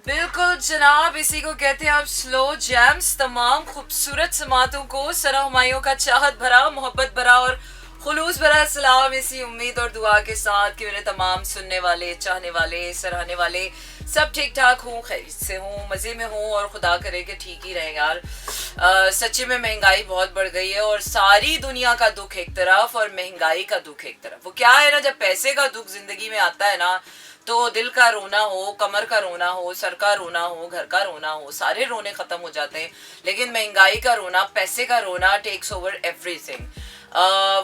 बिल्कुल जनाब, इसी को कहते हैं आप स्लो जैम्स। तमाम खूबसूरत समातों को सरा हुमायूं का चाहत भरा, मोहब्बत भरा और खुलूस भरा सलाम, इसी उम्मीद और दुआ के साथ कि मेरे तमाम सुनने वाले, चाहने वाले, सराहने वाले सब ठीक ठाक हूँ, खैरियत से हूँ, मज़े में हूँ और खुदा करे कि ठीक ही रहे यार। सच्ची में महंगाई बहुत बढ़ गई है और सारी दुनिया का दुख एक तरफ और महंगाई का दुख एक तरफ। वो क्या है ना, जब पैसे का दुख जिंदगी में आता है ना, तो दिल का रोना हो, कमर का रोना हो, सर का रोना हो, घर का रोना हो, सारे रोने खत्म हो जाते हैं। लेकिन महंगाई का रोना, पैसे का रोना टेक्स ओवर एवरीथिंग।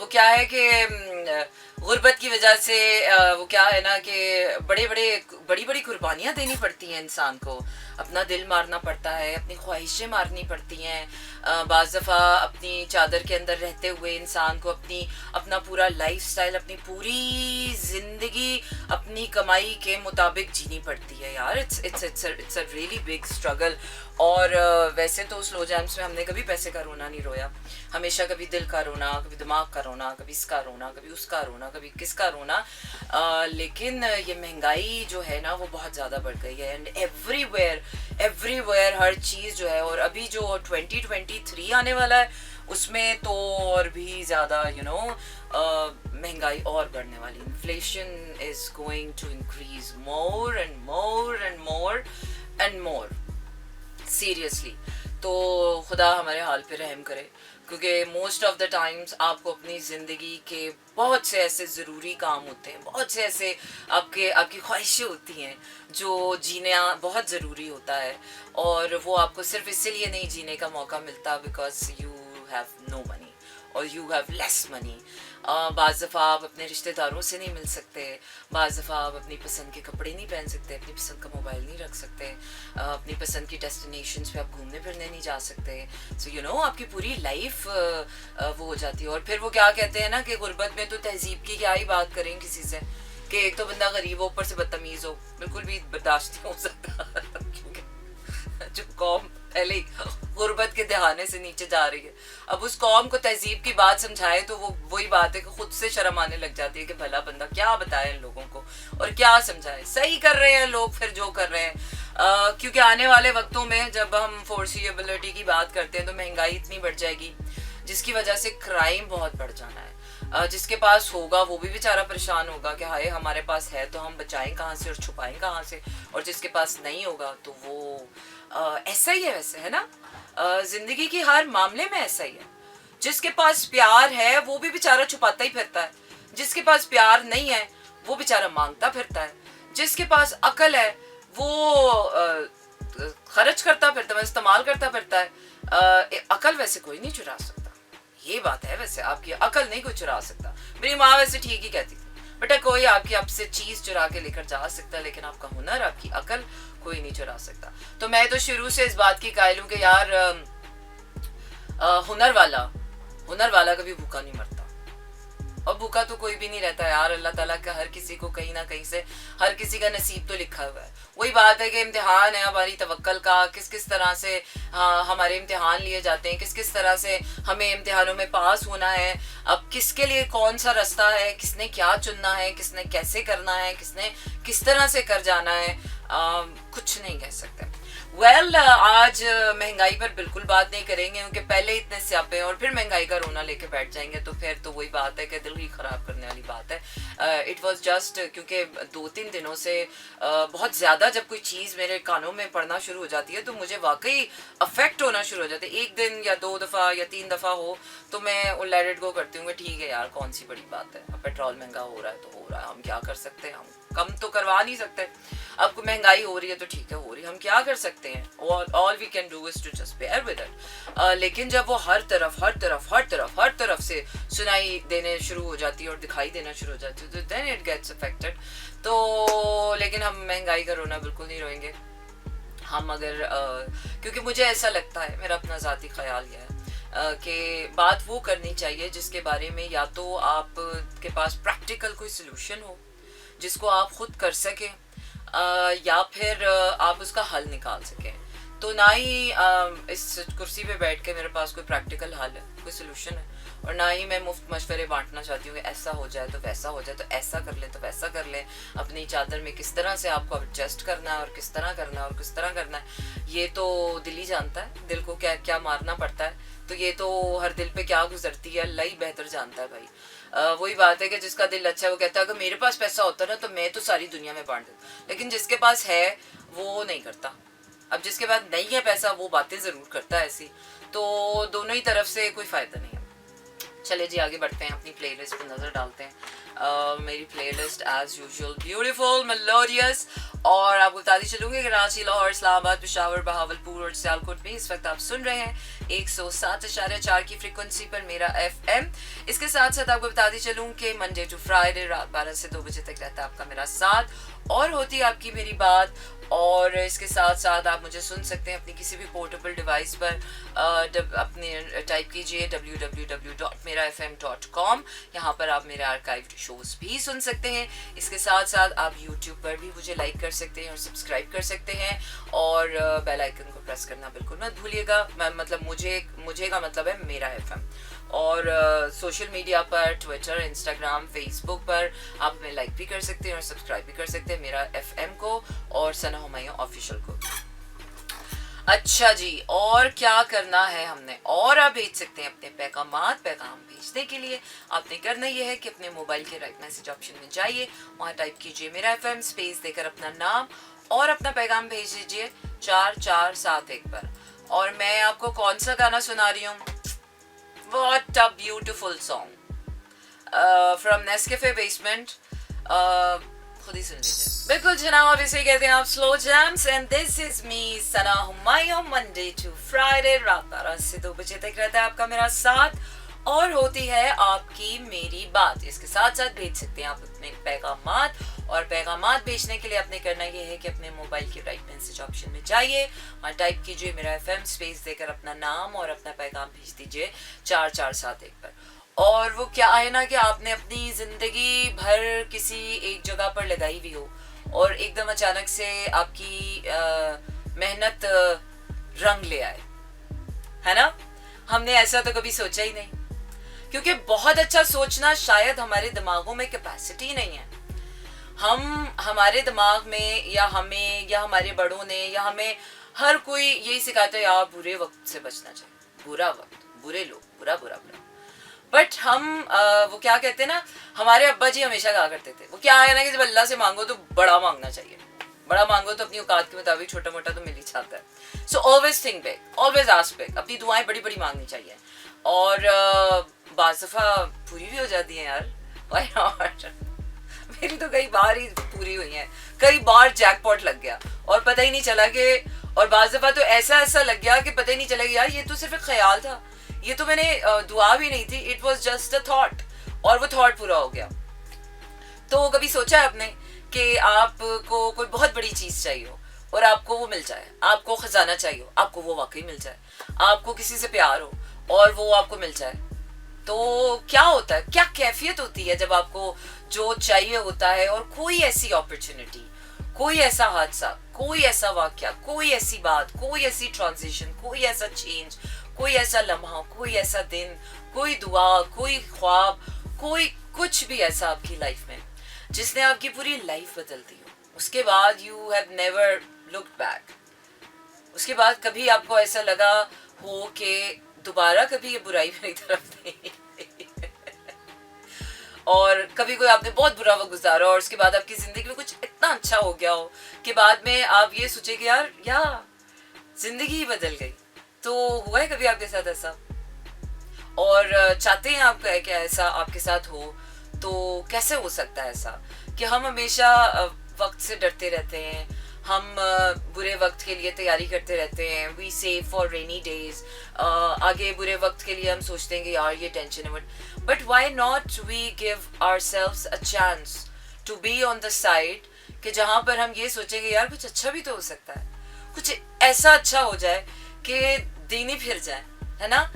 वो क्या है कि गुर्बत की वजह से वो क्या है ना कि बड़ी बड़ी कुर्बानियाँ देनी पड़ती हैं इंसान को। अपना दिल मारना पड़ता है, अपनी ख्वाहिशें मारनी पड़ती हैं। बाज़ दफ़ा अपनी चादर के अंदर रहते हुए इंसान को अपना पूरा लाइफस्टाइल, अपनी पूरी ज़िंदगी अपनी कमाई के मुताबिक जीनी पड़ती है यार। It's a really big struggle. और वैसे तो स्लो जैम्स में हमने कभी पैसे का रोना नहीं रोया, हमेशा कभी दिल का रोना, कभी दिमाग का रोना, कभी इसका रोना, कभी उसका रोना, कभी किसका रोना। लेकिन ये महंगाई जो है ना वो बहुत ज़्यादा बढ़ गई है एंड एवरीवेयर हर चीज़ जो है। और अभी जो 2023 आने वाला है उसमें तो और भी ज़्यादा महंगाई और बढ़ने वाली। Inflation is going to increase more and more and more and more, seriously. तो खुदा हमारे हाल पे रहम करे, क्योंकि मोस्ट ऑफ द टाइम्स आपको अपनी ज़िंदगी के बहुत से ऐसे ज़रूरी काम होते हैं, बहुत से ऐसे आपकी ख्वाहिशें होती हैं जो जीना बहुत ज़रूरी होता है, और वो आपको सिर्फ इसीलिए नहीं जीने का मौका मिलता because you have no money और यू हैव लेस मनी। बाज़ दफ़ा आप अपने रिश्तेदारों से नहीं मिल सकते, बाज़ दफ़ा आप अपनी पसंद के कपड़े नहीं पहन सकते, अपनी पसंद का मोबाइल नहीं रख सकते, अपनी पसंद की डेस्टिनेशंस पे आप घूमने फिरने नहीं जा सकते। सो आपकी पूरी लाइफ वो हो जाती है। और फिर वो क्या कहते हैं ना कि गुर्बत में तो तहजीब की क्या ही बात करें किसी से, कि एक तो बंदा गरीब हो, ऊपर से बदतमीज़ हो, बिल्कुल भी बर्दाश्त नहीं हो सकता क्योंकि जो कौम पहले ही गुर्बत के दहाने से नीचे जा रही है, अब उस कौम को तहजीब की बात समझाए तो वो वही बात है कि खुद से शर्म आने लग जाती है कि भला बंदा क्या बताए इन लोगों को और क्या समझाए। सही कर रहे हैं लोग फिर जो कर रहे हैं, क्योंकि आने वाले वक्तों में जब हम फोर्सिएबिलिटी की बात करते हैं तो महंगाई इतनी बढ़ जाएगी जिसकी वजह से क्राइम बहुत बढ़ जाना है। जिसके पास होगा वो भी बेचारा परेशान होगा कि हाय हमारे पास है तो हम बचाएं कहाँ से और छुपाएं कहाँ से, और जिसके पास नहीं होगा तो वो ऐसा ही है वैसे, है ना। जिंदगी की हर मामले में ऐसा ही है। जिसके पास प्यार है वो भी बेचारा छुपाता ही फिरता है, जिसके पास प्यार नहीं है वो बेचारा मांगता फिरता है, जिसके पास अकल है वो खर्च करता फिरता है, इस्तेमाल करता फिरता है। अकल वैसे कोई नहीं चुरा सकता, ये बात है। वैसे आपकी अकल नहीं कोई चुरा सकता। मेरी माँ वैसे ठीक ही कहती थी, बेटा कोई आपसे चीज चुरा के लेकर जा सकता है लेकिन आपका हुनर, आपकी अकल कोई नहीं चुरा सकता। तो मैं तो शुरू से इस बात की कायल हूँ कि यार हुनर वाला कभी भूखा नहीं मरता, और भूखा तो कोई भी नहीं रहता यार। अल्लाह ताला का हर किसी को कहीं ना कहीं से हर किसी का नसीब तो लिखा हुआ है। वही बात है कि इम्तिहान है हमारी तवक्कल का, किस किस तरह से हमारे इम्तिहान लिए जाते हैं, किस किस तरह से हमें इम्तिहानों में पास होना है। अब किसके लिए कौन सा रास्ता है, किसने क्या चुनना है, किसने कैसे करना है, किसने किस तरह से कर जाना है, कुछ नहीं कह सकते। आज महंगाई पर बिल्कुल बात नहीं करेंगे क्योंकि पहले इतने स्यापे और फिर महंगाई का रोना लेके बैठ जाएंगे तो फिर तो वही बात है कि दिल ही खराब करने वाली बात है। इट वाज जस्ट क्योंकि 2-3 दिनों से बहुत ज़्यादा जब कोई चीज़ मेरे कानों में पड़ना शुरू हो जाती है तो मुझे वाकई अफेक्ट होना शुरू हो जाता है। एक दिन या 2 दफ़ा या 3 दफ़ा हो तो मैं लेट इट गो करती हूँ कि ठीक है यार कौन सी बड़ी बात है, अब पेट्रोल महंगा हो रहा है तो हो रहा है, हम क्या कर सकते हैं, हम कम तो करवा नहीं सकते। अब महंगाई हो रही है तो ठीक है हो रही है, हम क्या कर सकते हैं, all we can do is to just bear with it. लेकिन जब वो हर तरफ से सुनाई देने शुरू हो जाती है और दिखाई देना शुरू हो जाती है तो देन इट गेट्स अफेक्टेड। तो लेकिन हम महंगाई का रोना बिल्कुल नहीं रोएंगे हम, अगर क्योंकि मुझे ऐसा लगता है, मेरा अपना ज़ाती ख्याल यह है कि बात वो करनी चाहिए जिसके बारे में या तो आप के पास प्रैक्टिकल कोई सोल्यूशन हो जिसको आप खुद कर सकें, या फिर आप उसका हल निकाल सकें। तो ना ही इस कुर्सी पे बैठ के मेरे पास कोई प्रैक्टिकल हल है, कोई सोल्यूशन है, और ना ही मैं मुफ्त मशवरे बांटना चाहती हूँ कि ऐसा हो जाए तो वैसा हो जाए, तो ऐसा कर ले तो वैसा कर ले, अपनी चादर में किस तरह से आपको एडजस्ट करना है और किस तरह करना है और किस तरह करना है, ये तो दिल ही जानता है, दिल को क्या क्या मारना पड़ता है, तो ये तो हर दिल पे क्या गुजरती है अल्लाह ही बेहतर जानता है भाई। वही बात है कि जिसका दिल अच्छा है वो कहता है अगर मेरे पास पैसा होता ना तो मैं तो सारी दुनिया में बांट देता, लेकिन जिसके पास है वो नहीं करता। अब जिसके पास नहीं है पैसा वो बातें ज़रूर करता है ऐसी, तो दोनों ही तरफ से कोई फ़ायदा नहीं है। चले जी आगे बढ़ते हैं, अपनी प्लेलिस्ट पर नज़र डालते हैं। मेरी playlist as usual beautiful melodious, और आपको बताती चलूँगी कि कराची, लाहौर, इस्लामाबाद, पेशावर, बहावलपुर और सियालकोट में इस वक्त आप सुन रहे हैं 107.4 की फ्रिक्वेंसी पर मेरा FM। इसके साथ साथ आपको बताती चलूँ कि मंडे टू फ्राइडे रात 12 से 2 बजे तक रहता है आपका मेरा साथ और होती है आपकी मेरी बात। और इसके साथ साथ आप मुझे सुन सकते हैं अपनी किसी भी पोर्टेबल डिवाइस पर, अपने टाइप कीजिए www.merafm.com, यहाँ पर आप मेरे आर्काइव्ड शोज़ भी सुन सकते हैं। इसके साथ साथ आप यूट्यूब पर भी मुझे लाइक कर सकते हैं और सब्सक्राइब कर सकते हैं, और बेल आइकन को प्रेस करना बिल्कुल मत भूलिएगा। मतलब मुझे का मतलब है मेरा FM। और सोशल मीडिया पर ट्विटर, इंस्टाग्राम, फेसबुक पर आप हमें लाइक भी कर सकते हैं और सब्सक्राइब भी कर सकते हैं मेरा FM को और सना हुमायूं ऑफिशियल को। अच्छा जी, और क्या करना है हमने, और आप भेज सकते हैं अपने पैगाम भेजने के लिए आपने करना यह है कि अपने मोबाइल के राइट मैसेज ऑप्शन में जाइए, वहाँ टाइप कीजिए मेरा FM, स्पेस देकर अपना नाम और अपना पैगाम भेज दीजिए 4471 पर। और मैं आपको कौन सा गाना सुना रही हूँ, What a beautiful song from Nescafe Basement, खुद ही सुन लीजिए। बिल्कुल जनाब, इसे कहते हैं आप slow jams, and this is me Sana Humayun. Monday to Friday रात 12 से 2 बजे तक रहता है आपका मेरा साथ और होती है आपकी मेरी बात। इसके साथ साथ भेज सकते हैं आप अपने पैगामात, और पैगामात भेजने के लिए आपने करना ये है कि अपने मोबाइल के राइट मैसेज ऑप्शन में जाइए, वहाँ टाइप कीजिए मेरा FM, स्पेस देकर अपना नाम और अपना पैगाम भेज दीजिए 4471 पर। और वो क्या है ना कि आपने अपनी ज़िंदगी भर किसी एक जगह पर लगाई हुई हो और एकदम अचानक से आपकी मेहनत रंग ले आए, है ना। हमने ऐसा तो कभी सोचा ही नहीं, क्योंकि बहुत अच्छा सोचना शायद हमारे दिमागों में कैपेसिटी नहीं है। हमारे दिमाग में या हमें या हमारे बड़ों ने या हमें हर कोई यही सिखाता है यार बुरे वक्त से बचना चाहिए, बुरा वक्त, बुरे लोग, बुरा बुरा बुरा। बट हम वो क्या कहते हैं ना, हमारे अब्बा जी हमेशा कहा करते थे, वो क्या है ना कि जब अल्लाह से मांगो तो बड़ा मांगना चाहिए, बड़ा मांगो तो अपनी औकात के मुताबिक छोटा मोटा तो मिल ही जाता है। So always think big, always ask big, अपनी दुआएं बड़ी बड़ी मांगनी चाहिए। और बाज़ दफ़ा पूरी भी हो जाती हैं यार, व्हाई नॉट। मेरी तो कई बार ही पूरी हुई हैं, कई बार जैकपॉट लग गया और पता ही नहीं चला कि, और बाज़ दफ़ा तो ऐसा लग गया कि पता ही नहीं चला कि यार ये तो सिर्फ एक ख्याल था, ये तो मैंने दुआ भी नहीं थी, it was just a thought, और वो थॉट पूरा हो गया। तो कभी सोचा है आपने कि आपको कोई बहुत बड़ी चीज़ चाहिए हो और आपको वो मिल जाए, आपको खजाना चाहिए हो, आपको वो वाकई मिल जाए, आपको किसी से प्यार हो और वो आपको मिल जाए, तो क्या होता है, क्या कैफियत होती है जब आपको जो चाहिए होता है और कोई ऐसी अपॉर्चुनिटी, कोई ऐसा हादसा, कोई ऐसा वाकया, कोई ऐसी बात, कोई ऐसी ट्रांजिशन, कोई ऐसा चेंज, कोई ऐसा लम्हा, कोई ऐसा दिन, कोई दुआ, कोई ख्वाब, कोई कुछ भी ऐसा आपकी लाइफ में जिसने आपकी पूरी लाइफ बदल दी हो, उसके बाद you have never looked back, उसके बाद कभी आपको ऐसा लगा हो कि दोबारा कभी ये बुराई मेरी तरफ नहीं और कभी कोई आपने बहुत बुरा वक्त गुजारा और उसके बाद आपकी ज़िंदगी में कुछ इतना अच्छा हो गया हो कि बाद में आप ये सोचे कि यार ज़िंदगी ही बदल गई। तो हुआ है कभी आपके साथ ऐसा, और चाहते हैं आप कि ऐसा आपके साथ हो, तो कैसे हो सकता है ऐसा कि हम हमेशा वक्त से डरते रहते हैं, हम बुरे वक्त के लिए तैयारी करते रहते हैं, we save for rainy days, आगे बुरे वक्त के लिए हम सोचते हैं कि यार ये टेंशन है, but why not we give ourselves a chance to be on the side कि जहाँ पर हम ये सोचेंगे यार कुछ अच्छा भी तो हो सकता है, कुछ ऐसा अच्छा हो जाए कि दिन ही फिर जाए, है ना,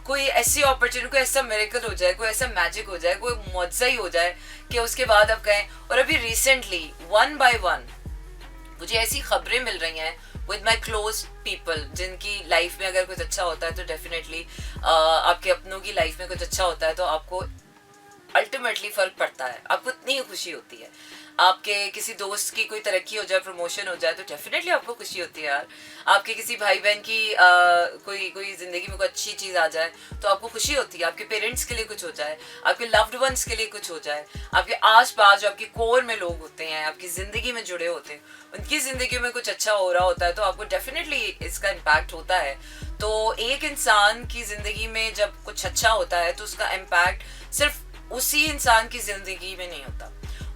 कोई ऐसी अपॉर्चुनिटी, कोई ऐसा मिरेकल हो जाए, कोई ऐसा मैजिक हो जाए, कोई मुआवजा ही हो जाए कि उसके बाद आप कहें। और अभी रिसेंटली 1 by 1 मुझे ऐसी खबरें मिल रही हैं विद माई क्लोज पीपल, जिनकी लाइफ में अगर कुछ अच्छा होता है तो डेफिनेटली आपके अपनों की लाइफ में कुछ अच्छा होता है तो आपको अल्टीमेटली फर्क पड़ता है, आपको इतनी खुशी होती है। आपके किसी दोस्त की कोई तरक्की हो जाए, प्रमोशन हो जाए तो डेफिनेटली आपको खुशी होती है यार। आपके किसी भाई बहन की कोई कोई ज़िंदगी में कोई अच्छी चीज़ आ जाए तो आपको खुशी होती है। आपके पेरेंट्स के लिए कुछ हो जाए, आपके लव्ड वंस के लिए कुछ हो जाए, आपके आस पास जो आपके कोर में लोग होते हैं, आपकी ज़िंदगी में जुड़े होते हैं, उनकी ज़िंदगी में कुछ अच्छा हो रहा होता है तो आपको डेफिनेटली इसका इम्पैक्ट होता है। तो एक इंसान की ज़िंदगी में जब कुछ अच्छा होता है तो उसका इम्पैक्ट सिर्फ उसी इंसान की ज़िंदगी में नहीं होता,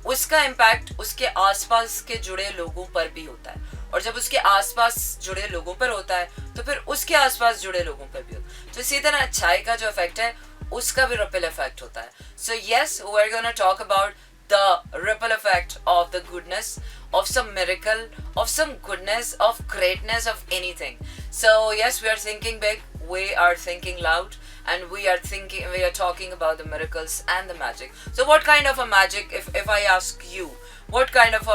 उसका इम्पैक्ट उसके आसपास के जुड़े लोगों पर भी होता है। और जब उसके आसपास जुड़े लोगों पर होता है तो फिर उसके आसपास जुड़े लोगों पर भी होता है। तो इसी तरह अच्छाई का जो इफेक्ट है उसका भी रिपल इफेक्ट होता है। So yes, we are gonna talk about the ripple effect of the goodness, of some miracle, of some goodness, of greatness, of anything. So yes, we are thinking big, we are thinking loud, and we are talking about the miracles and the magic. So what kind of a magic, if I ask you, what kind of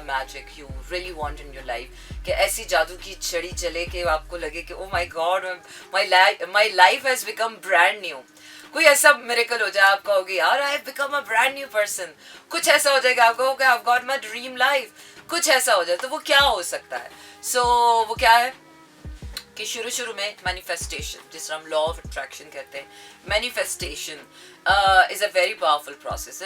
magic you really want in your life, कि ऐसी जादू की छड़ी चले कि आपको लगे कि oh my god, my life has become brand new. कोई ऐसा मिरेकल हो जाए, आप कहोगे यार I have become a brand new person, कुछ ऐसा हो जाएगा, आप कहोगे I have got my dream life, कुछ ऐसा हो जाए तो वो क्या हो सकता है? सो वो क्या है कि शुरू में मैनिफेस्टेशन, जिस हम लॉ ऑफ अट्रैक्शन कहते हैं, manifestation is a very powerful process.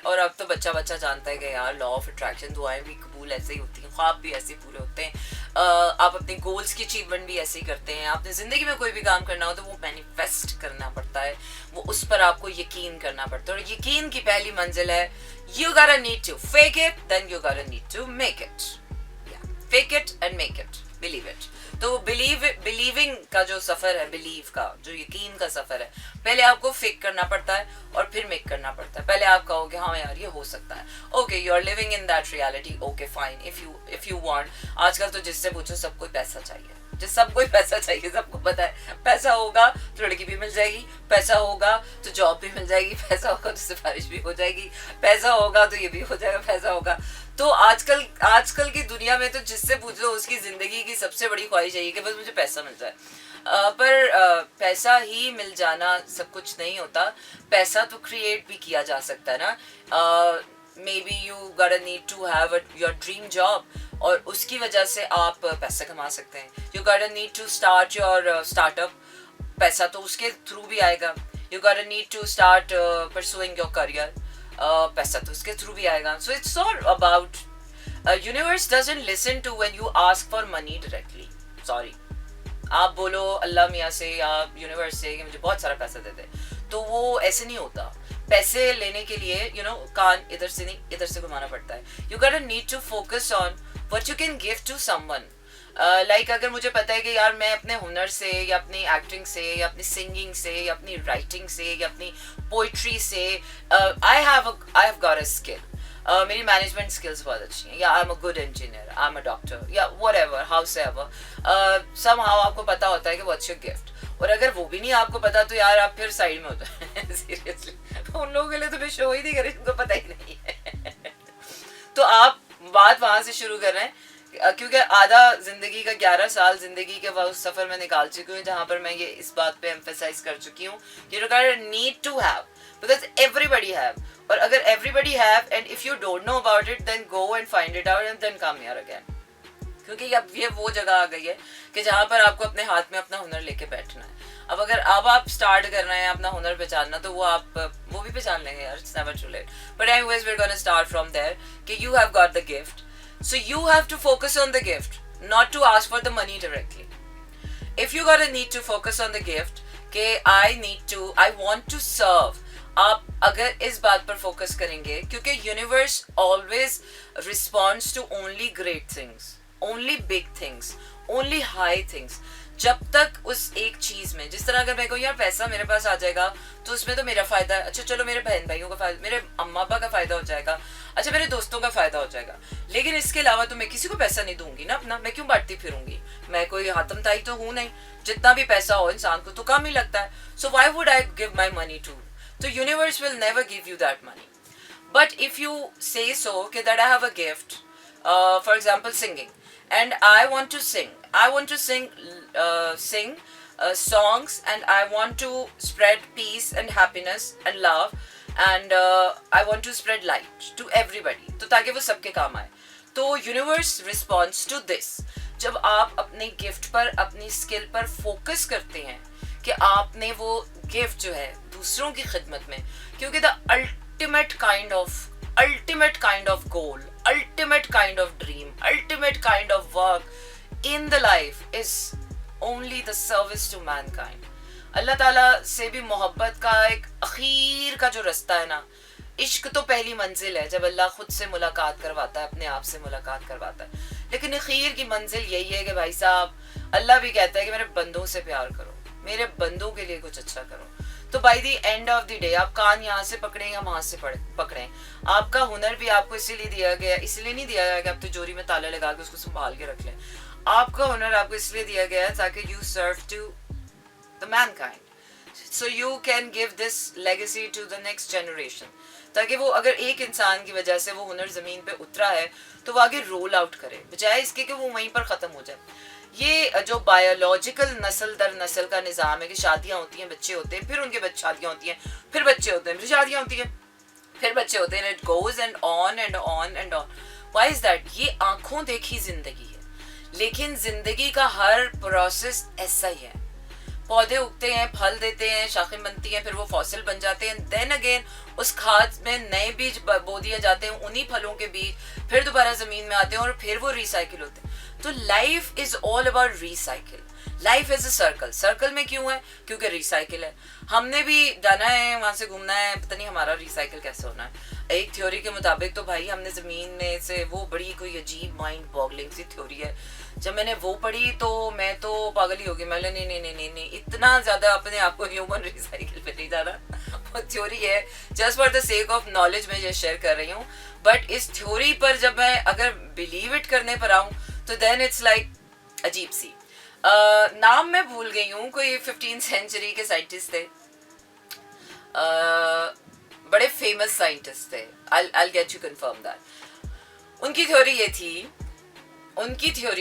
और अब तो बच्चा जानता है कि यार लॉ ऑफ अट्रैक्शन, दुआएं भी कबूल ऐसे ही होती हैं, ख्वाब भी ऐसे पूरे होते हैं, आप अपने गोल्स की अचीवमेंट भी ऐसे ही करते हैं। आपने ज़िंदगी में कोई भी काम करना हो तो वो मैनिफेस्ट करना पड़ता है, वो उस पर आपको यकीन करना पड़ता है। और यकीन की पहली मंजिल है you gotta need to fake it, then you gotta need to make it. Fake it and make it, believe it. तो बिलीविंग का जो सफ़र है, बिलीव का जो यकीन का सफ़र है, पहले आपको फेक करना पड़ता है और फिर मेक करना पड़ता है। पहले आप कहोगे हाँ यार ये हो सकता है, okay you are living in that reality, okay fine, if you want. आजकल तो जिससे पूछो सबको पैसा चाहिए, सबको पैसा चाहिए, सबको पता है पैसा होगा तो लड़की भी मिल जाएगी, पैसा होगा तो जॉब भी मिल जाएगी, पैसा होगा तो सिफारिश भी हो जाएगी, पैसा होगा तो ये भी हो जाएगा, पैसा होगा तो आजकल की दुनिया में तो जिससे पूछ लो उसकी ज़िंदगी की सबसे बड़ी ख्वाहिश है कि बस मुझे पैसा मिल जाए। पर पैसा ही मिल जाना सब कुछ नहीं होता, पैसा तो क्रिएट भी किया जा सकता है ना। Maybe you gotta need to have your dream job और उसकी वजह से आप पैसा कमा सकते हैं। You gotta need to start your startup, पैसा तो उसके थ्रू भी आएगा। You gotta need to start pursuing your career, पैसा तो उसके थ्रू भी आएगा। So it's all about, universe doesn't listen to when you ask for money directly. Sorry, आप बोलो अल्लाह मियाँ से या यूनिवर्स से कि मुझे बहुत सारा पैसा दे दे, तो वो ऐसे नहीं होता। पैसे लेने के लिए कान इधर से नहीं इधर से घुमाना पड़ता है। You gotta need to focus on what you can give to someone. Like अगर मुझे पता है कि यार मैं अपने हुनर से या अपनी एक्टिंग से या अपनी सिंगिंग से या अपनी राइटिंग से या अपनी पोइट्री से I have got a skill, मेरी मैनेजमेंट स्किल्स बहुत अच्छी हैं, या I am a good engineer, I am a doctor, या व्हाटएवर, हाउसएवर, समहाउ आपको पता होता है कि व्हाट्स योर गिफ्ट। और अगर वो भी नहीं आपको पता तो यार आप फिर साइड में हो जाए सीरियसली। उन लोगों के लिए तो मैं शो ही नहीं कर रही, उनको पता ही नहीं है तो आप बात वहाँ से शुरू कर रहे हैं, क्योंकि आधा जिंदगी का 11 साल जिंदगी के उस सफर में निकाल चुकी हूँ जहाँ पर मैं ये इस बात पे एम्फेसाइज कर चुकी हूँ कि you need to have, because everybody have. और अगर everybody have and if you don't know about it then go and find it out and then come here again. क्योंकि अब ये वो जगह आ गई है कि जहाँ पर आपको अपने हाथ में अपना हुनर लेके बैठना है। अब आप स्टार्ट कर रहे हैं अपना हुनर पहचानना, तो वो भी पहचान लेंगे यार, it's never too late. But anyways we are gonna start from there कि you have got the gift, so you have to focus on the gift, not to ask for the money directly. If you gotta need to focus on the gift कि I want to serve, आप अगर इस बात पर focus करेंगे, क्योंकि universe always responds to only great things, only big things, only high things. जब तक उस एक चीज़ में, जिस तरह अगर मैं कहूँ यार पैसा मेरे पास आ जाएगा तो उसमें तो मेरा फ़ायदा है, अच्छा चलो मेरे बहन भाइयों का फ़ायदा, मेरे अम्मा अब्बा का फ़ायदा हो जाएगा, अच्छा मेरे दोस्तों का फ़ायदा हो जाएगा, लेकिन इसके अलावा तो मैं किसी को पैसा नहीं दूंगी ना अपना, मैं क्यों बांटती फिरूंगी, मैं कोई हातम ताई तो हूँ नहीं, जितना भी पैसा हो इंसान को तो कम ही लगता है, so why would I give my money to, तो universe will never give you that money. But if you say so कि that I have a gift, for example singing, and I want to sing. I want to sing songs, and I want to spread peace and happiness and love, and I want to spread light to everybody. तो ताकि वो सबके काम आए. तो universe response to this. जब आप अपने गिफ्ट पर, अपनी स्किल पर फोकस करते हैं कि आपने वो गिफ्ट जो है दूसरों की खिदमत में, क्योंकि the ultimate kind of goal, ultimate kind of dream, ultimate kind of work in the life is only the service to mankind. अल्लाह ताला से भी मोहब्बत का एक अखीर का जो रास्ता है ना, इश्क तो पहली मंजिल है जब अल्लाह खुद से मुलाकात करवाता है, अपने आप से मुलाकात करवाता है, लेकिन अखीर की मंजिल यही है कि भाई साहब अल्लाह भी कहता है कि मेरे बंदों से प्यार करो, मेरे बंदों के लिए कुछ अच्छा करो. तो by the end of the day आप कान यहाँ से पकड़ें या वहां से पकड़ें, आपका हुनर भी आपको इसीलिए दिया गया, इसलिए नहीं दिया गया कि आप तिजोरी में ताला लगा के उसको संभाल के रख लें. आपका हुनर आपको इसलिए दिया गया है ताकि you serve to the mankind, so you can give this legacy to the next generation, ताकि वो अगर एक इंसान की वजह से वो हुनर जमीन पे उतरा है तो वो आगे रोल आउट करे, बजाय इसके कि वो वहीं पर खत्म हो जाए. ये जो बायोलॉजिकल नस्ल दर नस्ल का निज़ाम है कि शादियाँ होती हैं, बच्चे होते हैं, फिर उनके शादियाँ होती हैं, फिर बच्चे होते हैं, फिर शादियाँ होती हैं, फिर बच्चे होते हैं, it goes and on and on and on. Why is that? ये आंखों देखी जिंदगी है, लेकिन जिंदगी का हर प्रोसेस ऐसा ही है. पौधे उगते हैं, फल देते हैं, शाखें बनती हैं, फिर वो फॉसिल बन जाते हैं, देन अगेन उस खाद में नए बीज बो दिए जाते हैं, उन्हीं फलों के बीज फिर दोबारा जमीन में आते हैं और फिर वो रिसाइकिल होते हैं. तो life is all about recycle. Life is a circle. Circle में क्यों है? क्योंकि रिसाइकिल है. हमने भी जाना है, वहां से घूमना है, पता नहीं हमारा रिसाइकिल कैसे होना है. एक थ्योरी के मुताबिक तो भाई हमने जमीन में से, वो बड़ी कोई अजीब माइंड बॉगलिंग सी थ्योरी है, जब मैंने वो पढ़ी तो मैं तो पागल ही हो गई. मैंने नहीं, इतना ज्यादा अपने आप को ह्यूमन रिसाइकिल पे नहीं जाना. वो थ्योरी है, just for the sake of knowledge मैं ये शेयर कर रही हूँ. बट इस थ्योरी पर जब मैं अगर बिलीव इट करने पर आऊँ तो देन इट्स लाइक अजीब सी. नाम मैं भूल गई हूँ, कोई 15th सेंचुरी के साइंटिस्ट थे, बड़े फेमस साइंटिस्ट थे. I'll get you confirm that. उनकी थ्योरी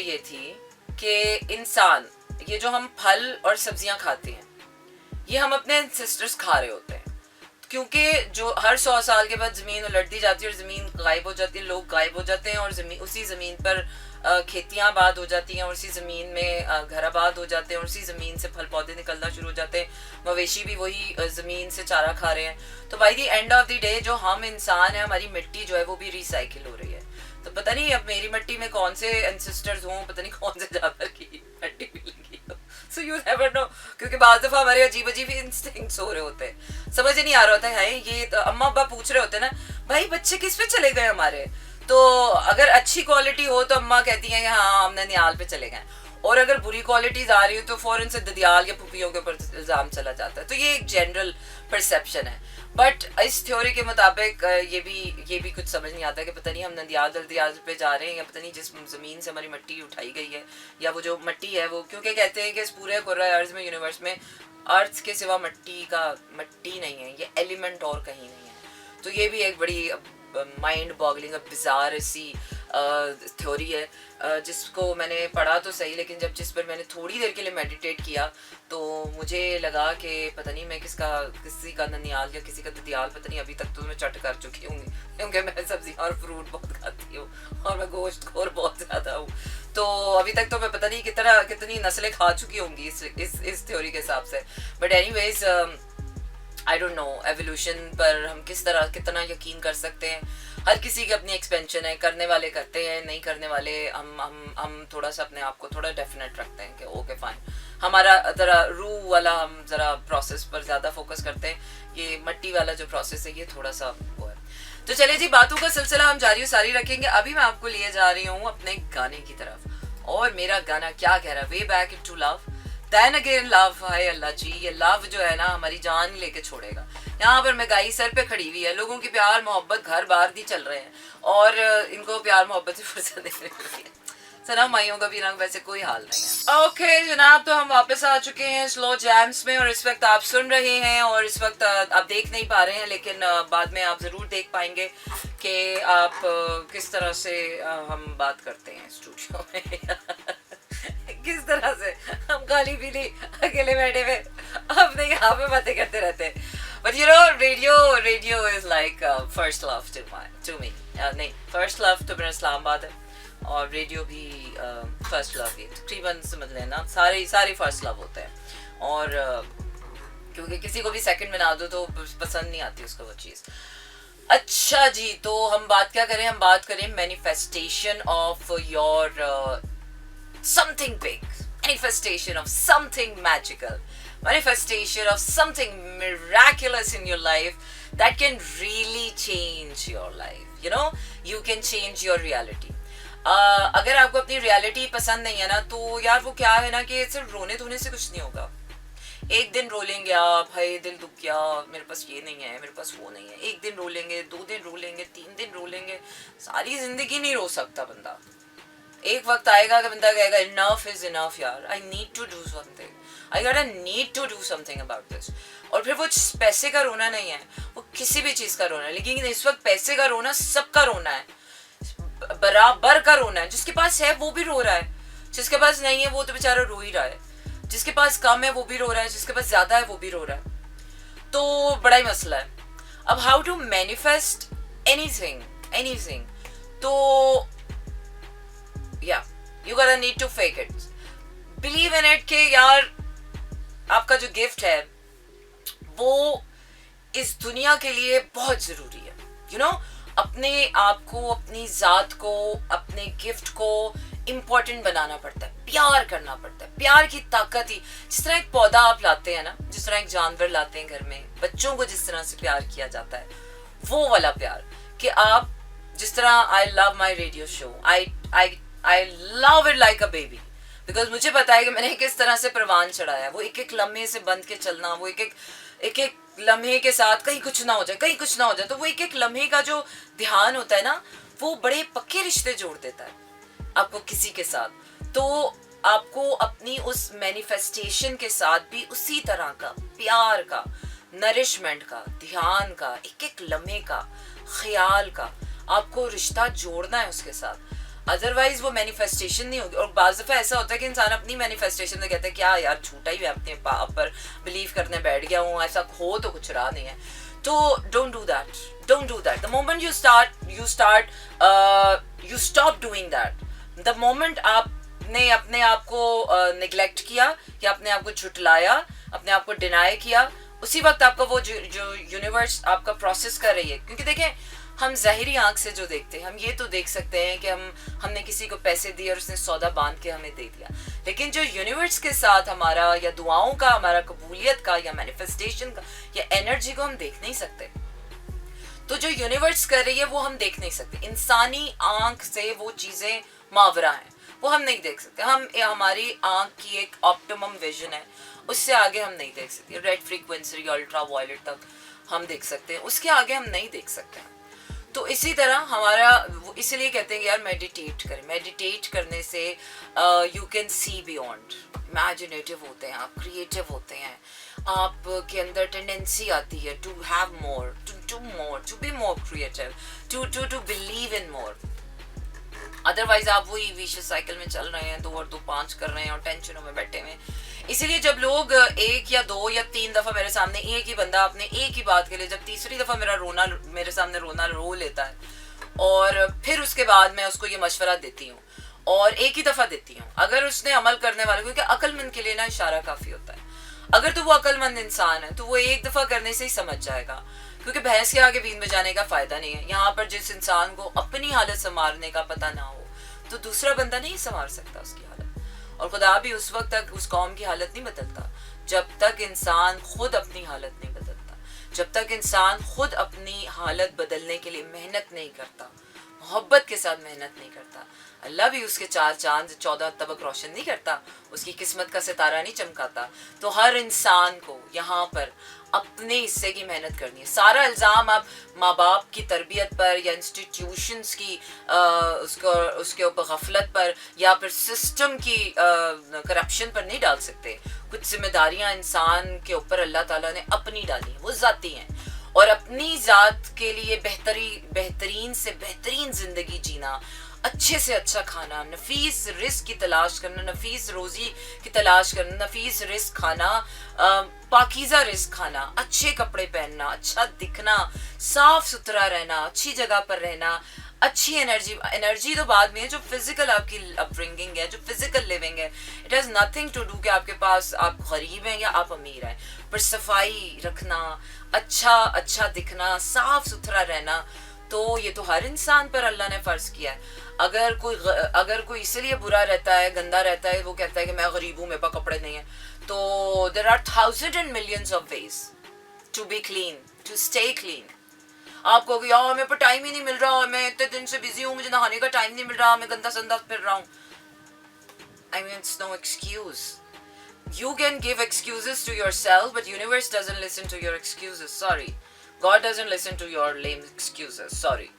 ये थी कि इंसान, ये जो हम फल और सब्जियां खाते हैं, ये हम अपने एंसेस्टर्स खा रहे होते हैं, क्योंकि जो हर 100 साल के बाद ज़मीन उलटती जाती है और ज़मीन गायब हो जाती है, लोग गायब हो जाते हैं और उसी ज़मीन पर खेतियाँ आबाद हो जाती हैं और उसी ज़मीन में घर आबाद हो जाते हैं और उसी ज़मीन से फल पौधे निकलना शुरू हो जाते हैं. मवेशी भी वही ज़मीन से चारा खा रहे हैं. तो by the end of the day जो हम इंसान है, हमारी मिट्टी जो है वो भी रिसाइकिल हो रही है. तो पता नहीं अब मेरी मिट्टी में कौन से एंसेस्टर्स हों, पता नहीं कौन से जानवर की मिट्टी मिलेगी. सो यू नेवर नो, क्योंकि बाद दफ़ा हमारे अजीब इंस्टिंक्ट्स हो रहे होते हैं, समझ ही नहीं आ रहा होता है. ये तो अम्मा अब्बा पूछ रहे होते हैं ना, भाई बच्चे किस पे चले गए हमारे. तो अगर अच्छी क्वालिटी हो तो अम्मा कहती हैं कि हाँ हम ननिहाल पे चले गए, और अगर बुरी क्वालिटीज आ रही हो तो फौरन से ददियाल या पुपियों के ऊपर इल्ज़ाम चला जाता है. तो ये एक जनरल परसेप्शन है. बट इस थ्योरी के मुताबिक ये भी कुछ समझ नहीं आता कि पता नहीं हम नदियाल ददियाल पे जा रहे हैं, या पता नहीं जिस ज़मीन से हमारी मिट्टी उठाई गई है, या वो जो मिट्टी है वो, क्योंकि कहते हैं कि इस पूरे कुर्रा अर्ज़ में, यूनिवर्स में अर्थ के सिवा मिट्टी नहीं है, ये एलिमेंट और कहीं नहीं है. तो ये भी एक बड़ी माइंड बॉगलिंग, बिजार सी थ्योरी है, जिसको मैंने पढ़ा तो सही, लेकिन जब जिस पर मैंने थोड़ी देर के लिए मेडिटेट किया तो मुझे लगा कि पता नहीं मैं किसी का ननियाल या किसी का ददियाल पता नहीं अभी तक तो मैं चट कर चुकी हूँ, क्योंकि मैं सब्जी और फ्रूट बहुत खाती हूँ और मैं गोश्त खोर बहुत ज़्यादा हूँ. तो अभी तक तो मैं पता नहीं कितनी नस्लें खा चुकी होंगी इस थ्योरी के हिसाब से. But anyways I don't know evolution पर हम कितना यकीन कर सकते हैं. हर किसी की अपनी एक्सपेंशन है, करने वाले करते हैं, नहीं करने वाले हम थोड़ा सा अपने आप को थोड़ा डेफिनेट रखते हैं कि ओके फाइन, हमारा ज़रा रूह वाला हम ज़रा प्रोसेस पर ज़्यादा फोकस करते हैं. ये मिट्टी वाला जो प्रोसेस है ये थोड़ा सा वो है. तो चलिए जी, बातों का सिलसिला हम जारी रखेंगे. अभी मैं आपको लिए जा रही हूँ अपने गाने की तरफ, और मेरा गाना क्या कह रहा है, way back into love, then again love. हाय अल्लाह जी, ये लव जो है ना हमारी जान लेके छोड़ेगा. यहाँ पर महंगाई सर पे खड़ी हुई है, लोगों की प्यार मोहब्बत घर बार नहीं चल रहे हैं, और इनको प्यार मोहब्बत से फुर्सत नहीं मिल रही है. सनम माइयों का भी ना वैसे कोई हाल नहीं है। ओके जनाब, तो हम वापस आ चुके हैं स्लो जैम्स में, और इस वक्त आप सुन रहे हैं और इस वक्त आप देख नहीं पा रहे हैं, लेकिन बाद में आप ज़रूर देख पाएंगे कि आप किस तरह से हम बात करते हैं स्टूडियो में किस तरह से हम खाली पीली अकेले बैठे हुए अपने यहाँ पे बातें करते रहते हैं। But you know radio is like first love to me. नहीं, फर्स्ट लव तो मेरा इस्लामाबाद है, और रेडियो भी फर्स्ट लव ही तकरीबन समझ लेना, सारे फर्स्ट लव होते हैं। और क्योंकि किसी को भी सेकंड में ना दो तो पसंद नहीं आती उसको वो चीज़। अच्छा जी, तो हम बात क्या करें, हम बात करें manifestation of your something big, manifestation of something magical, manifestation of something miraculous in your life that can really change your life. You know, you can change your reality. अगर आपको अपनी रियलिटी पसंद नहीं है ना, तो यार वो क्या है ना कि सिर्फ रोने धोने से कुछ नहीं होगा। एक दिन रो लेंगे आप, भाई दिल दुख गया, मेरे पास ये नहीं है, मेरे पास वो नहीं है। एक दिन रो लेंगे, 2 दिन रो लेंगे, 3 दिन रो लेंगे, सारी जिंदगी नहीं रो सकता बंदा। एक वक्त आएगा कि बंदा कहेगा इनफ इज इनफ यार, I need to do something, I got need to do something about this. और फिर वो पैसे का रोना नहीं है, वो किसी भी चीज़ का रोना है। लेकिन इस वक्त पैसे का रोना सबका रोना है, बराबर का रोना है। जिसके पास है वो भी रो रहा है, जिसके पास नहीं है वो तो बेचारा रो ही रहा है। जिसके पास कम है वो भी रो रहा है, जिसके पास ज्यादा है वो भी रो रहा है। तो बड़ा ही मसला है। अब हाउ टू मैनिफेस्ट एनीथिंग, तो या you gotta need to fake it, believe in it कि यार आपका जो गिफ्ट है वो इस दुनिया के लिए बहुत जरूरी है। यू नो, अपने आप को, अपनी जात को, अपने गिफ्ट को इम्पोर्टेंट बनाना पड़ता है, प्यार करना पड़ता है। प्यार की ताकत ही, जिस तरह एक पौधा आप लाते हैं ना, जिस तरह एक जानवर लाते हैं घर में, बच्चों को जिस तरह से प्यार किया जाता है, वो वाला प्यार कि आप जिस तरह I love my radio show, I love it like a baby, because मुझे पता है कि मैंने किस तरह से परवान चढ़ाया। वो एक एक लम्हे से बंध के चलना, वो एक एक लम्हे के साथ कहीं कुछ ना हो जाए, तो वो एक एक लम्हे का जो ध्यान होता है ना, वो बड़े पक्के रिश्ते जोड़ देता है आपको किसी के साथ। तो आपको अपनी उस मैनिफेस्टेशन के साथ भी उसी तरह का प्यार का, नरिशमेंट का, ध्यान का, एक एक लम्हे का, ख्याल का आपको रिश्ता जोड़ना है उसके साथ। अदरवाइज वो मैनिफेस्टेशन नहीं होगी। और बाज़ दफ़ा ऐसा होता है कि इंसान अपनी मैनिफेस्टेशन में कहता है क्या यार झूठा ही मैं अपने पाप पर बिलीव करने बैठ गया हूँ, ऐसा हो तो कुछ रहा नहीं है। तो don't do that. The moment you stop doing that, the moment आपने अपने आप को निगलेक्ट किया या अपने आप को झुटलाया, अपने आप को डिनाई किया, उसी वक्त आपका वो जो यूनिवर्स आपका प्रोसेस कर रही है। क्योंकि देखें, हम ज़ाहिरी आंख से जो देखते हैं, हम ये तो देख सकते हैं कि हमने किसी को पैसे दिए और उसने सौदा बांध के हमें दे दिया। लेकिन जो यूनिवर्स के साथ हमारा, या दुआओं का, हमारा कबूलियत का, या मैनिफेस्टेशन का, या एनर्जी को हम देख नहीं सकते। तो जो यूनिवर्स कर रही है वो हम देख नहीं सकते। इंसानी आंख से वो चीज़ें मावरा हैं, वो हम नहीं देख सकते। हमारी आंख की एक ऑप्टिमम विजन है, उससे आगे हम नहीं देख सकते। रेड फ्रीक्वेंसी, अल्ट्रा वायलेट तक हम देख सकते हैं, उसके आगे हम नहीं देख सकते हैं। तो इसी तरह हमारा, इसीलिए कहते हैं कि यार मेडिटेट करें। मेडिटेट करने से you can see beyond, imaginative होते हैं आप, क्रिएटिव होते हैं, आपके अंदर टेंडेंसी आती है to have more, to be more creative, to believe in more. Otherwise आप वही विशियस साइकिल में चल रहे हैं, 2 और 2 5 कर रहे हैं और टेंशनों में बैठे हुए। इसीलिए जब लोग 1 या 2 या 3 दफ़ा मेरे सामने, एक ही बंदा अपने एक ही बात के लिए जब तीसरी दफ़ा मेरे सामने रोना रो लेता है, और फिर उसके बाद मैं उसको ये मशवरा देती हूँ, और एक ही दफ़ा देती हूँ। अगर उसने अमल करने वाले, क्योंकि अक्लमंद के लिए ना इशारा काफ़ी होता है। अगर तो वो अक्लमंद इंसान है तो वो एक दफ़ा करने से ही समझ जाएगा, क्योंकि भैंस के आगे बीन बजाने का फ़ायदा नहीं है। यहाँ पर जिस इंसान को अपनी हालत संवारने का पता ना हो, तो दूसरा बंदा नहीं संवार सकता उसकी हालत। और खुदा भी उस वक्त तक उस कौम की हालत नहीं बदलता जब तक इंसान खुद अपनी हालत नहीं बदलता, जब तक इंसान खुद अपनी हालत बदलने के लिए मेहनत नहीं करता, मोहब्बत के साथ मेहनत नहीं करता, अल्लाह भी उसके 4 चांद 14 तबक रोशन नहीं करता, उसकी किस्मत का सितारा नहीं चमकाता। तो हर इंसान को यहाँ पर अपने हिस्से की मेहनत करनी है। सारा इल्ज़ाम आप माँ बाप की तरबियत पर या इंस्टीट्यूशंस की उसके ऊपर गफलत पर या फिर सिस्टम की करप्शन पर नहीं डाल सकते। कुछ जिम्मेदारियाँ इंसान के ऊपर अल्लाह ताला ने अपनी डाली हैं, वो ज़ाती हैं, और अपनी ज़ात के लिए बेहतरीन से बेहतरीन ज़िंदगी जीना, अच्छे से अच्छा खाना, नफीस रिस्क की तलाश करना, नफीस रोज़ी की तलाश करना, नफीस रिस्क खाना, पाकीज़ा रिस्क खाना, अच्छे कपड़े पहनना, अच्छा दिखना, साफ सुथरा रहना, अच्छी जगह पर रहना, अच्छी एनर्जी तो बाद में है, जो फिजिकल आपकी अपब्रिंगिंग है, जो फिजिकल लिविंग है, it has nothing to do कि आपके पास आप गरीब हैं या आप अमीर हैं, पर सफाई रखना, अच्छा दिखना, साफ सुथरा रहना, तो ये तो हर इंसान पर अल्लाह ने फ़र्ज किया है। अगर कोई इसलिए बुरा रहता है, गंदा रहता है, वो कहता है कि मैं गरीब हूँ, मेरे पास कपड़े नहीं है, तो there are thousand and millions of ways to be clean, to stay clean. आपको कि यार मेरे पर टाइम ही नहीं मिल रहा, मैं इतने दिन से बिजी हूँ, मुझे नहाने का टाइम नहीं मिल रहा, मैं गंदा संदा फिर रहा हूँ। I mean, it's no excuse. You can give excuses to yourself, but universe doesn't listen to your excuses. Sorry. God doesn't listen to your lame excuses. Sorry.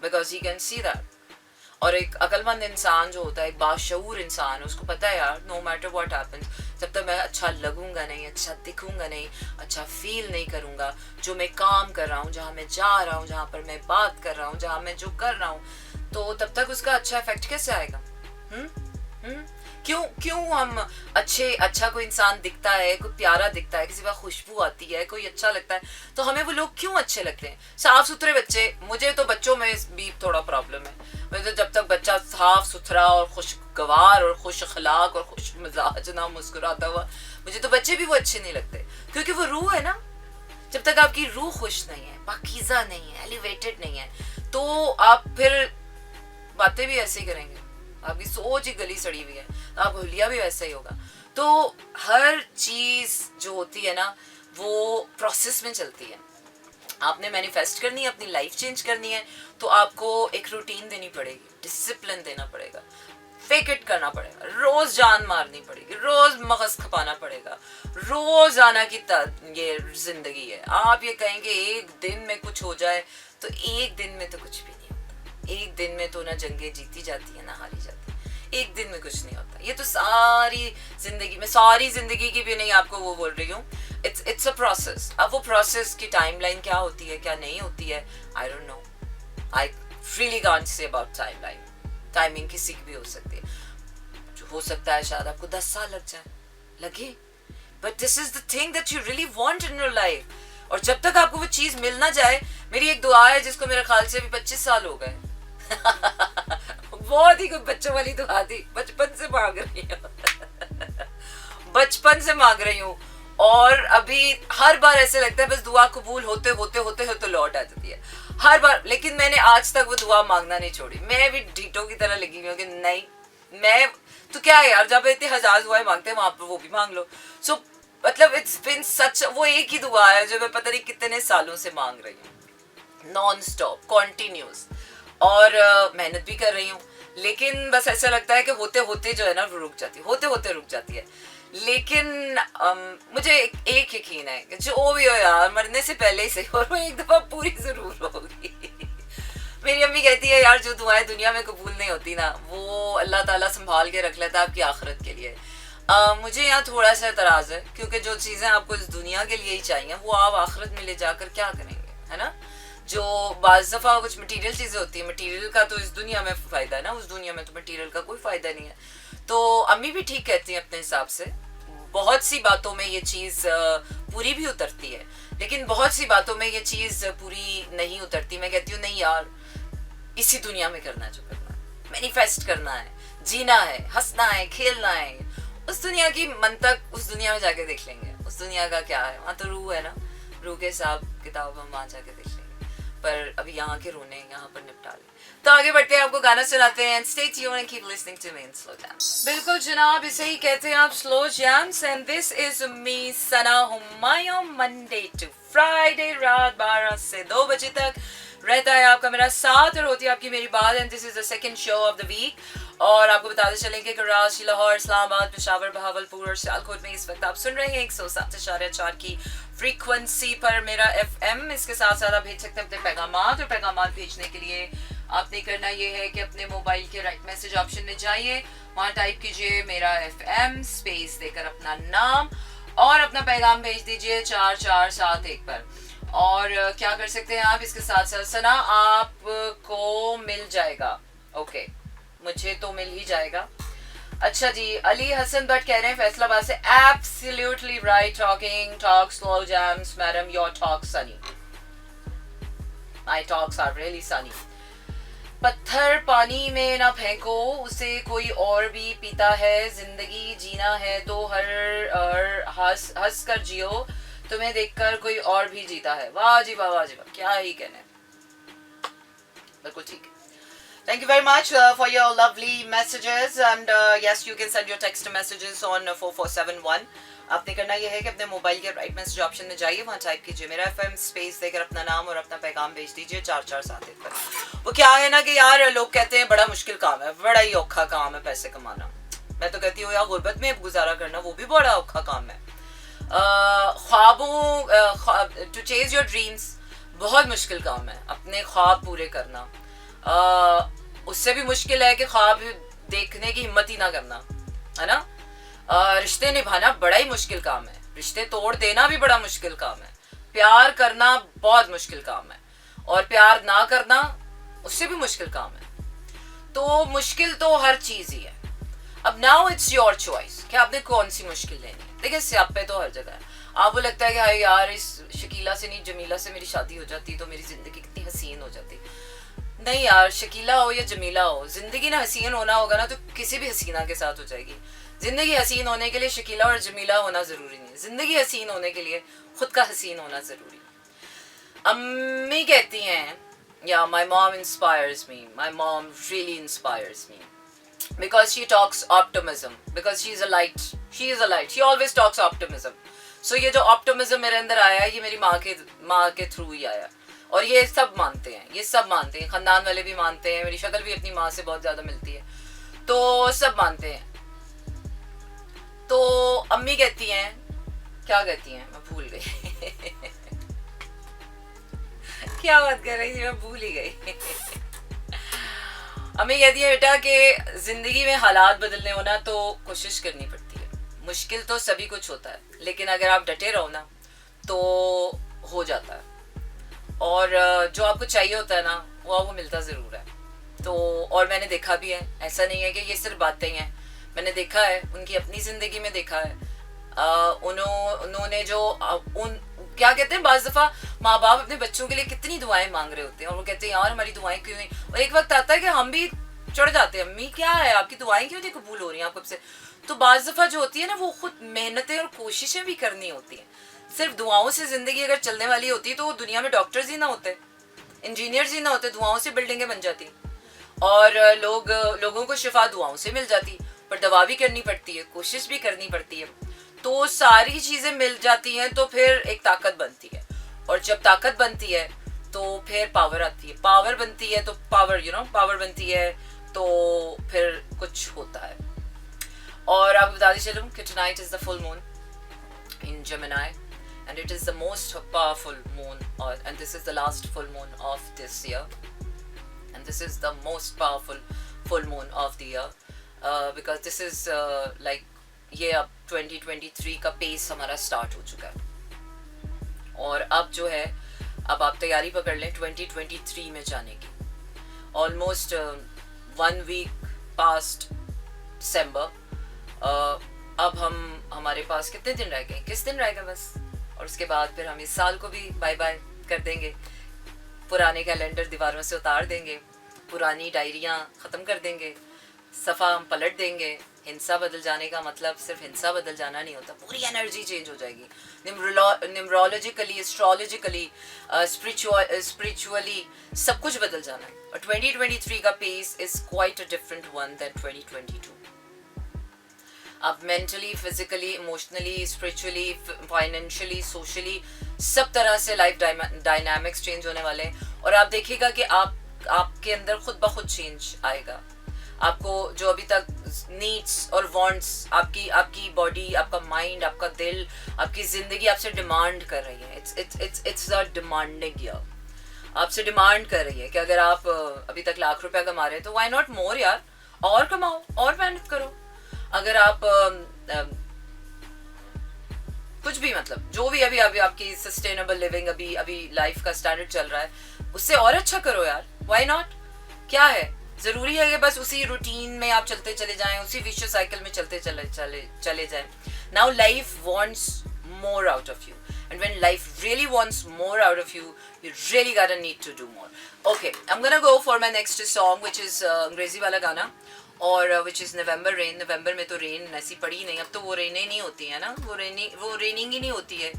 Because he can see that. और एक अक्लमंद इंसान जो होता है, एक बाशऊर इंसान, उसको पता है यार, नो मैटर व्हाट हैपेंस, जब तक मैं अच्छा लगूंगा नहीं, अच्छा दिखूंगा नहीं, अच्छा फील नहीं करूंगा, जो मैं काम कर रहा हूँ, जहाँ मैं जा रहा हूँ, जहाँ पर मैं बात कर रहा हूँ, जहाँ मैं जो कर रहा हूँ, तो तब तक उसका अच्छा इफेक्ट कैसे आएगा? क्यों हम अच्छा कोई इंसान दिखता है, कोई प्यारा दिखता है, किसी का खुशबू आती है, कोई अच्छा लगता है, तो हमें वो लोग क्यों अच्छे लगते हैं? साफ सुथरे बच्चे, मुझे तो बच्चों में भी थोड़ा प्रॉब्लम है, मुझे तो जब तक बच्चा साफ सुथरा और खुशगवार और खुश अखलाक और खुश मिजाज ना मुस्कुराता हुआ, मुझे तो बच्चे भी वो अच्छे नहीं लगते, क्योंकि वो रूह है ना। जब तक आपकी रूह खुश नहीं है, पाकीज़ा नहीं है, एलिवेटेड नहीं है, तो आप फिर बातें भी ऐसे ही करेंगे, आपकी सोच ही गली सड़ी हुई है, आप हुलिया भी वैसा ही होगा। तो हर चीज़ जो होती है ना, वो प्रोसेस में चलती है। आपने मैनिफेस्ट करनी है, अपनी लाइफ चेंज करनी है, तो आपको एक रूटीन देनी पड़ेगी, डिसिप्लिन देना पड़ेगा, फेक इट करना पड़ेगा, रोज जान मारनी पड़ेगी, रोज मगज खपाना पड़ेगा, रोजाना की ये जिंदगी है। आप ये कहेंगे एक दिन में कुछ हो जाए, तो एक दिन में तो कुछ भी नहीं होता। एक दिन में तो ना जंगें जीती जाती है ना हारी जाती है, एक दिन में कुछ नहीं होता। ये तो सारी जिंदगी में, सारी जिंदगी की भी नहीं आपको वो बोल रही हूँ, इट्स अ प्रोसेस। अब वो प्रोसेस की टाइमलाइन क्या होती है, क्या नहीं होती है, I don't know, I really can't say about timeline. Timing किसी की भी हो सकती है, जो हो सकता है शायद आपको 10 साल लग जाए, लगे, but this is the thing that you really want in your life. और जब तक आपको वो चीज मिल ना जाए, मेरी एक दुआ है जिसको मेरे ख्याल से भी 25 साल हो गए बहुत ही कोई बच्चों वाली दुआ थी, बचपन से मांग रही हूँ बचपन से मांग रही हूँ, और अभी हर बार ऐसे लगता है बस दुआ कबूल होते होते होते होते लौट आ जाती है हर बार। लेकिन मैंने आज तक वो दुआ मांगना नहीं छोड़ी, मैं भी डीटो की तरह लगी हुई हूँ कि नहीं, मैं तो क्या है यार, जब इतने हजार दुआएं मांगते हैं वहां पर वो भी मांग लो। सो मतलब इट्स बिन सच, वो एक ही दुआ है जो मैं पता नहीं कितने सालों से मांग रही हूँ, नॉन स्टॉप, कॉन्टिन्यूस, और मेहनत भी कर रही हूँ। लेकिन बस ऐसा लगता है कि होते होते जो है ना वो रुक जाती है, होते होते रुक जाती है। लेकिन मुझे एक यकीन है कि जो भी हो यार, मरने से पहले ही सही, और वो एक दफा पूरी जरूर होगी मेरी अम्मी कहती है यार, जो दुआएं दुनिया में कबूल नहीं होती ना, वो अल्लाह ताला संभाल के रख लेता है आपकी आखिरत के लिए। मुझे यहाँ थोड़ा सा एतराज़ है, क्योंकि जो चीज़ें आपको इस दुनिया के लिए ही चाहिए वो आप आखिरत में ले जाकर क्या करेंगे, है ना। जो बाज़ दफ़ा कुछ मटीरियल चीज़ें होती है, मटीरियल का तो इस दुनिया में फ़ायदा है ना, उस दुनिया में तो मटीरियल का कोई फ़ायदा नहीं है। तो अम्मी भी ठीक कहती हैं अपने हिसाब से, बहुत सी बातों में ये चीज़ पूरी भी उतरती है, लेकिन बहुत सी बातों में ये चीज़ पूरी नहीं उतरती। मैं कहती हूँ नहीं यार, इसी दुनिया में करना है जो करना है, मैनिफेस्ट करना है, जीना है, हंसना है, खेलना है। उस दुनिया की मंतक उस दुनिया में जाके देख लेंगे, उस दुनिया का क्या है, वहाँ तो रूह है ना, रूह के हिसाब किताब हम वहाँ जाके देख लेंगे। पर अभी यहाँ के रोने यहाँ पर निपटा लें। तो आगे बढ़ते हैं, आपको गाना सुनाते हैं। Stay tuned and keep listening to me in Slow Jams। बिल्कुल जनाब, इसे ही कहते हैं आप Slow Jams, and this is me Sana Humayun, Monday to Friday रात 12 से 2 बजे तक रहता है आपका मेरा साथ और होती है आपकी मेरी बात and this is the second show of the week और आपको बताते चलेंगे कि कराची, लाहौर, इस्लामाबाद, पेशावर, बहावलपुर और सियालकोट में इस वक्त आप सुन रहे हैं 107.4 की फ्रीक्वेंसी पर मेरा FM। इसके साथ साथ आप भेज सकते हैं अपने पैगामात और पैगामात भेजने के लिए आपने करना ये है कि अपने मोबाइल के राइट मैसेज ऑप्शन में जाइए, वहाँ टाइप कीजिए मेरा FM स्पेस देकर अपना नाम और अपना पैगाम भेज दीजिए 4471 पर। और क्या कर सकते हैं आप इसके साथ साथ सना आपको मिल जाएगा, ओके मुझे तो मिल ही जाएगा। अच्छा जी, अली हसन भट्ट कह रहे हैं फैसलाबाद से, absolutely right, talk slow jams madam, your talk sunny, my talks are really sunny. पत्थर पानी में ना फेंको, उसे कोई और भी पीता है, जिंदगी जीना है तो हर हंस कर जियो, तुम्हें देखकर कोई और भी जीता है। वाह जी वाह, वाह जी वाह, क्या ही कहने, बिल्कुल ठीक है। Thank you very much for your lovely messages and yes you can send your text messages on 4471। आपने करना यह है कि अपने मोबाइल के राइट मैसेज ऑप्शन में जाइए, वहाँ टाइप कीजिए मेरा FM स्पेस देकर अपना नाम और अपना पैगाम भेज दीजिए 4471 पर। वो क्या है ना कि यार लोग कहते हैं बड़ा मुश्किल काम है, बड़ा ही औखा काम है पैसे कमाना। मैं तो कहती हूँ यार गुर्बत में गुजारा करना वो भी बड़ा औखा काम है। ख्वाबों टू चेज योर ड्रीम्स बहुत मुश्किल काम है, अपने ख्वाब पूरे करना उससे भी मुश्किल है कि ख्वाब देखने की हिम्मत ही ना करना, है ना। रिश्ते निभाना बड़ा ही मुश्किल काम है, रिश्ते तोड़ देना भी बड़ा मुश्किल काम है, प्यार करना बहुत मुश्किल काम है और प्यार ना करना उससे भी मुश्किल काम है। तो मुश्किल तो हर चीज ही है। अब नाउ इट्स योर चॉइस कि आपने कौन सी मुश्किल लेनी है। देखिए स्यापे तो हर जगह है। आपको लगता है कि हाय यार इस शकीला से नहीं जमीला से मेरी शादी हो जाती तो मेरी जिंदगी कितनी हसीन हो जाती। नहीं यार, शकीला हो या जमीला हो, जिंदगी ना हसीन होना होगा ना तो किसी भी हसीना के साथ हो जाएगी। जिंदगी हसीन होने के लिए शकीला और जमीला होना जरूरी नहीं, जिंदगी हसीन होने के लिए खुद का हसीन होना जरूरी। अम्मी कहती हैं या my mom inspires me, my mom really inspires me because she talks optimism, because she is a light, she always talks optimism। so ये जो optimism मेरे अंदर आया है ये मेरी माँ के थ्रू ही आया और ये सब मानते हैं, ये सब मानते हैं, खानदान वाले भी मानते हैं, मेरी शक्ल भी अपनी माँ से बहुत ज्यादा मिलती है तो सब मानते हैं। तो अम्मी कहती हैं, क्या कहती हैं मैं भूल गई क्या बात कर रही थी मैं भूल ही गई अम्मी कहती है बेटा कि जिंदगी में हालात बदलने हो ना तो कोशिश करनी पड़ती है। मुश्किल तो सभी कुछ होता है लेकिन अगर आप डटे रहो ना तो हो जाता है और जो आपको चाहिए होता है ना वो आपको मिलता ज़रूर है। तो और मैंने देखा भी है, ऐसा नहीं है कि ये सिर्फ बातें हैं, मैंने देखा है, उनकी अपनी ज़िंदगी में देखा है। उन्होंने जो क्या कहते हैं, बाज़ दफ़ा माँ बाप अपने बच्चों के लिए कितनी दुआएं मांग रहे होते हैं और वो कहते हैं यार हमारी दुआएं क्यों नहीं, और एक वक्त आता है कि हम भी चढ़ जाते हैं, अम्मी क्या है आपकी दुआएं क्यों नहीं कबूल हो रही हैं आप कब से। तो बाज़ दफ़ा जो होती है ना वो खुद मेहनतें और कोशिशें भी करनी होती हैं। सिर्फ दुआओं से ज़िंदगी अगर चलने वाली होती तो दुनिया में डॉक्टर्स ही ना होते, इंजीनियर्स ही ना होते, दुआओं से बिल्डिंगें बन जाती और लोगों को शिफा दुआओं से मिल जाती। पर दवा भी करनी पड़ती है, कोशिश भी करनी पड़ती है, तो सारी चीज़ें मिल जाती हैं तो फिर एक ताकत बनती है और जब ताकत बनती है तो फिर पावर आती है, पावर बनती है तो पावर बनती है तो फिर कुछ होता है। और आपको बताते चलूँ कि tonight is the full moon in Gemini and it is the most powerful moon and this is the last full moon of this year and this is the most powerful full moon of the year because this is like ये अब 2023 का pace हमारा start हो चुका है और अब जो है अब आप तैयारी पकड़ लें 2023 में जाने की। ऑलमोस्ट 1 week past December, अब हमारे पास कितने दिन रह गए, किस दिन रह गए बस, और उसके बाद फिर हम इस साल को भी बाय बाय कर देंगे, पुराने कैलेंडर दीवारों से उतार देंगे, पुरानी डायरियाँ ख़त्म कर देंगे, सफ़ा हम पलट देंगे। हिंसा बदल जाने का मतलब सिर्फ हिंसा बदल जाना नहीं होता, पूरी एनर्जी चेंज हो जाएगी। न्यूमरोलॉजिकली, एस्ट्रोलॉजिकली, स्पिरिचुअली सब कुछ बदल जाना है और 2023 का pace is quite a different one than 2022। अब mentally, physically, emotionally, spiritually, financially, socially सब तरह से लाइफ डायनामिक्स चेंज होने वाले हैं और आप देखिएगा कि आपके अंदर खुद ब खुद चेंज आएगा। आपको जो अभी तक नीड्स और वांट्स आपकी बॉडी, आपका माइंड, आपका दिल, आपकी जिंदगी आपसे डिमांड कर रही है, इट्स अ डिमांडिंग ईयर, आपसे डिमांड कर रही है कि अगर आप अभी तक लाख रुपया कमा रहे हैं तो व्हाई नॉट मोर यार, और कमाओ और मेहनत करो। अगर आप कुछ भी मतलब जो भी अभी आपकी सस्टेनेबल लिविंग अभी लाइफ का स्टैंडर्ड चल रहा है उससे और अच्छा करो यार, व्हाई नॉट। क्या है, जरूरी है कि बस उसी रूटीन में आप चलते चले जाएं, उसी विशियस साइकिल में चलते चले जाएं। Now life wants more out of you, and when life really wants more out of you, you really gotta need to do more. Okay, I'm gonna go for my next song, which is अंग्रेजी वाला गाना, और which is November Rain. नवंबर में तो rain ऐसी पड़ी नहीं, अब तो वो रेनें नहीं होती है ना, वो रेनिंग ही नहीं होती है,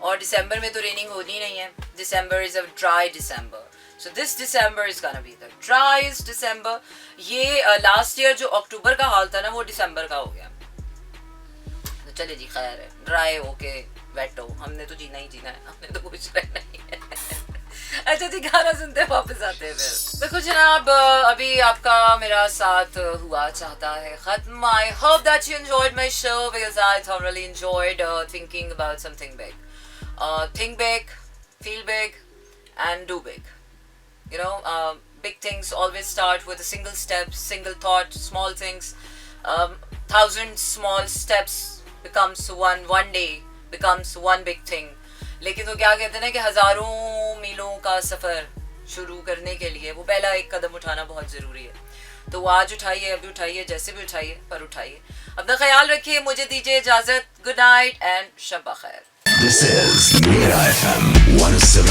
और दिसंबर में तो रेनिंग होनी नहीं है। December is a dry December, so this December is gonna be the driest December. ये लास्ट ईयर जो अक्टूबर का हाल था ना, वो दिसंबर का हो गया। चले जी, खैर है, ड्राई होके वेट हो, हमने तो जीना ही जीना है, हमने तो कुछ रहना ही है। अच्छा जी, गाना सुनते हैं, वापस आते हैं फिर। देखो जनाब, अभी आपका मेरा साथ हुआ चाहता है खत्म। I hope that you enjoyed my show because I thoroughly enjoyed thinking about something big. Think big, feel big and do big. You know, big things always start with a single step, single thought. Small things, 1,000 small steps becomes one day becomes one big thing. लेकिन वो क्या कहते हैं ना कि हजारों मीलों का सफर शुरू करने के लिए वो पहला एक कदम उठाना बहुत जरूरी है। तो वो आज उठाइए, अभी उठाइए, जैसे भी उठाइए, पर उठाइए। अपना ख्याल रखिए, मुझे दीजिए इजाजत। गुड नाइट एंड शब बखैर। This is Mira FM 107.